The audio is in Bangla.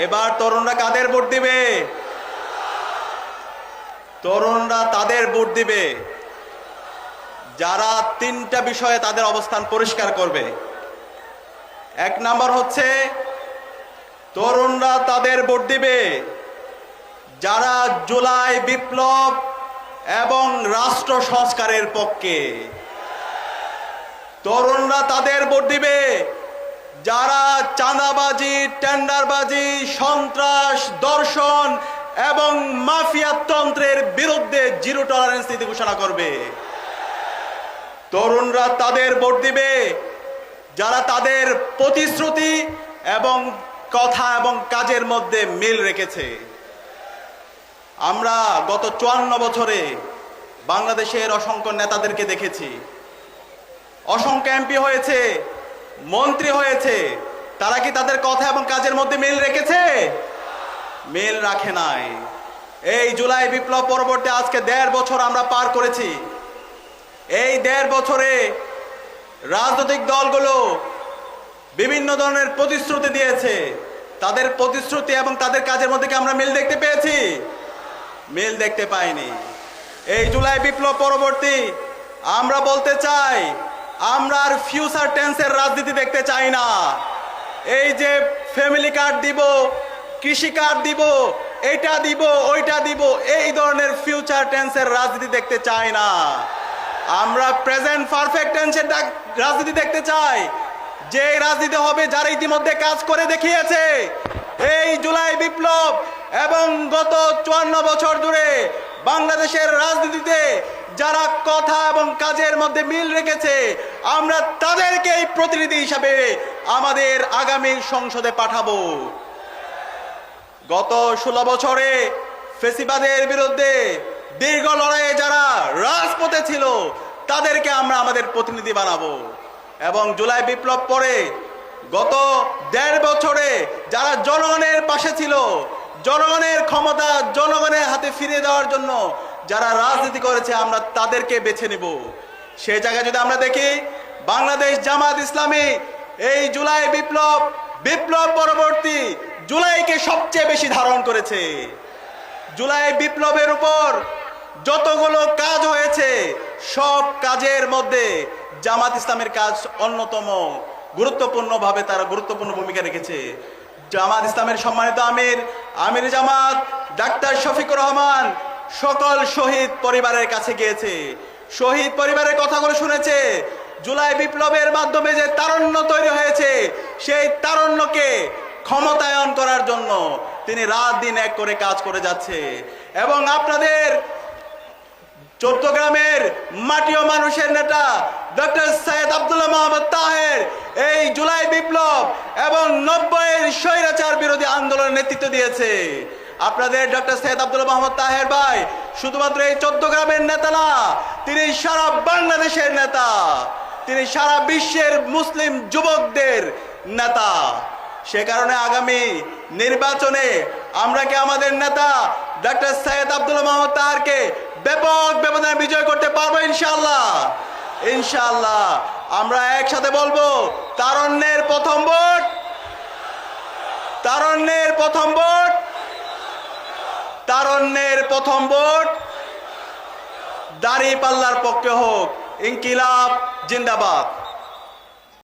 এবার তরুণরা কাদের ভোট দিবে? তরুণরা তাদের ভোট দিবে যারা তিনটা বিষয়ে তাদের অবস্থান পরিষ্কার করবে। এক নাম্বার হচ্ছে, তরুণরা তাদের ভোট দিবে যারা জুলাই বিপ্লব এবং রাষ্ট্র সংস্কারের পক্ষে। তরুণরা তাদের ভোট দিবে যারা চাঁদাবাজি, টেন্ডারবাজি, সন্ত্রাস, ধর্ষণ এবং মাফিয়াতন্ত্রের বিরুদ্ধে জিরো টলারেন্স নীতি ঘোষণা করবে। তরুণরা তাদের ভোট দিবে যারা তাদের প্রতিশ্রুতি এবং কথা এবং কাজের মধ্যে মিল রেখেছে। আমরা গত 54 বছরে বাংলাদেশের অসংখ্য নেতাদেরকে দেখেছি, অসংখ্য এমপি হয়েছে, মন্ত্রী হয়েছে, তারা কি তাদের কথা এবং কাজের মধ্যে মিল রেখেছে? মিল রাখে নাই। এই জুলাই বিপ্লব পরবর্তী আজকে 1.5 বছর আমরা পার করেছি। এই 1.5 বছরে রাজনৈতিক দলগুলো বিভিন্ন ধরনের প্রতিশ্রুতি দিয়েছে। তাদের প্রতিশ্রুতি এবং তাদের কাজের মধ্যে কি আমরা মিল দেখতে পেয়েছি? মিল দেখতে পাইনি। এই জুলাই বিপ্লব পরবর্তী আমরা বলতে চাই, আমরা আর ফিউচার টেন্সের রাজনীতি দেখতে চাই না। এই যে ফ্যামিলি কার্ড দিব, কৃষি কার্ড দিব, এটা দিব, ওইটা দিব, এই ধরনের ফিউচার টেন্সের রাজনীতি দেখতে চাই না। আমরা প্রেজেন্ট পারফেক্ট টেন্সের রাজনীতি দেখতে চাই, যে রাজনীতি হবে যারা ইতিমধ্যে কাজ করে দেখিয়েছে। এই জুলাই বিপ্লব এবং গত 54 বছর ধরে বাংলাদেশের রাজনীতিতে যারা কথা এবং কাজের মধ্যে মিল রেখেছে, আমরা তাদেরকেই প্রতিনিধি হিসাবে আমাদের আগামী সংসদে পাঠাবো। গত 16 বছরে ফেসিবাদের বিরুদ্ধে দীর্ঘ লড়াইয়ে যারা রাজপথে ছিল, তাদেরকে আমরা আমাদের প্রতিনিধি বানাবো। এবং জুলাই বিপ্লব পরে গত 1.5 বছরে যারা জনগণের পাশে ছিল, জনগণের ক্ষমতা জনগণের হাতে ফিরিয়ে দেওয়ার জন্য যারা রাজনীতি করেছে, আমরা তাদেরকে বেছে নেব। সেই জায়গায় যদি আমরা দেখি, বাংলাদেশ জামাত ইসলামী এই জুলাই বিপ্লব পরবর্তী জুলাইকে সবচেয়ে বেশি ধারণ করেছে। জুলাই বিপ্লবের উপর যতগুলো কাজ হয়েছে, সব কাজের মধ্যে জামাত ইসলামের কাজ অন্যতম গুরুত্বপূর্ণভাবে তারা গুরুত্বপূর্ণ ভূমিকা রেখেছে। জামাত ইসলামের সম্মানিত আমির জামাত ডাক্তার শফিকুর রহমান সকল শহীদ পরিবারের কাছে গিয়েছে, শহীদ পরিবারের কথাগুলো শুনেছে। জুলাই বিপ্লবের মাধ্যমে যে তারুণ্য তৈরি হয়েছে, সেই তারুণ্যকে ক্ষমতায়ন করার জন্য তিনি রাত দিন এক করে কাজ করে যাচ্ছে। এবং আপনাদের চট্টগ্রামের মাটি ও মানুষের নেতা ডক্টর সৈয়দ আব্দুল্লাহ মোহাম্মদ তাহের এই জুলাই বিপ্লব এবং 90-এর স্বৈরাচার বিরোধী আন্দোলনের নেতৃত্ব দিয়েছে। আপনাদের ডক্টর সৈয়দ আব্দুল্লাহ মোহাম্মদ তাহের ভাই শুধুমাত্র এই চট্টগ্রামের নেতা না, তিনি সারা বাংলাদেশের নেতা, তিনি সারা বিশ্বের মুসলিম যুবকদের নেতা। সে কারণে আগামী নির্বাচনে আমরা কি আমাদের নেতা ডক্টর সৈয়দ আব্দুল্লাহ মোহাম্মদ তাহেরকে ব্যাপক ব্যবধানে বিজয় করতে পারবো? ইনশাআল্লাহ, ইনশাআল্লাহ। আমরা একসাথে বলবো, তারুণ্যের প্রথম ভোট, তারুণ্যের প্রথম ভোট, তারুণ্যের প্রথম ভোট দাঁড়িপাল্লার পক্ষে হোক। ইনকিলাব জিন্দাবাদ।